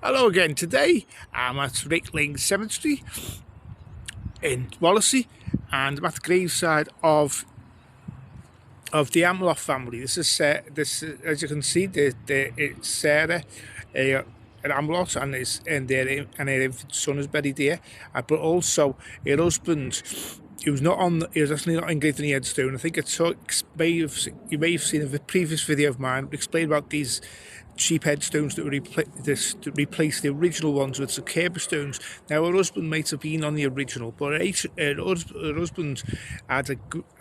Hello again. Today I'm at Lane Cemetery in Wallasey, and I'm at the graveside of the Amlot family. This is as you can see, it's Sarah, an Amlot, and her infant son is buried here. But also her husband, he was actually not engraved in the headstone. I think you may have seen a previous video of mine explain about these cheap headstones that to replace the original ones with the curb stones. Now, her husband might have been on the original, but her husband had a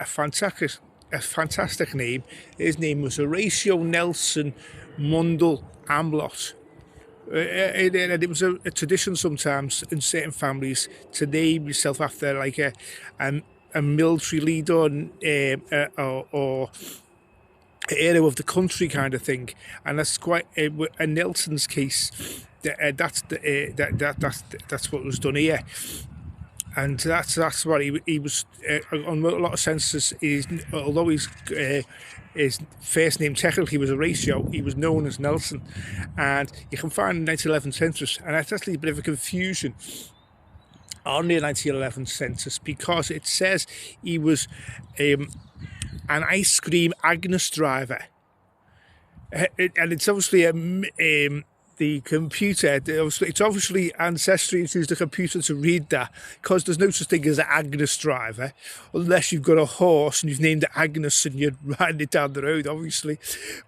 fantastic name. His name was Horatio Nelson Mundell Amlot. And it was a tradition sometimes in certain families to name yourself after like a military leader or area of the country kind of thing, and that's quite in Nelson's case. That's what was done here, and that's what he was on a lot of senses. Although his first name technically was Horatio, he was known as Nelson, and you can find the 1911 census, and that's actually a bit of a confusion on the 1911 census because it says he was an ice cream Agnes driver, and it's obviously the computer. It's obviously ancestry to use the computer to read that, because there's no such thing as an Agnes driver unless you've got a horse and you've named it Agnes and you're riding it down the road, obviously.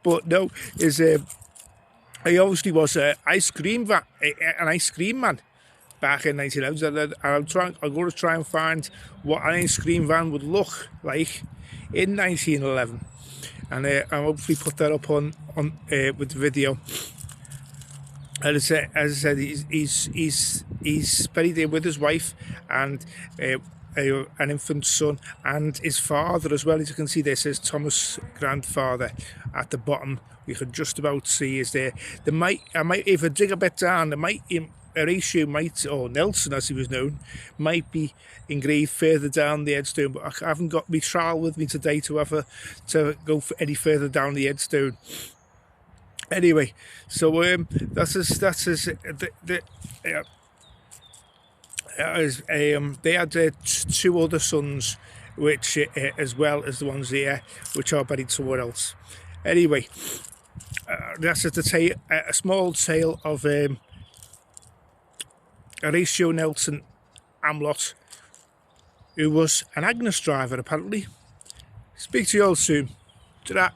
But no, he obviously was an ice cream man back in 1911, and I'm going to try and find what an ice cream van would look like in 1911, and I'll hopefully put that up on with the video. And as I said, he's buried there with his wife and an infant son and his father as well. As you can see, there says Thomas grandfather at the bottom. We could just about see is there. I might, if I dig a bit down, Horatio or Nelson as he was known, might be engraved further down the headstone, but I haven't got my trowel with me today to go any further down the headstone. Anyway, so they had two other sons, which as well as the ones here, which are buried somewhere else. Anyway, that's a small tale of Horatio Nelson Amlot, who was an Agnes driver apparently. Speak to you all soon. Ta-da.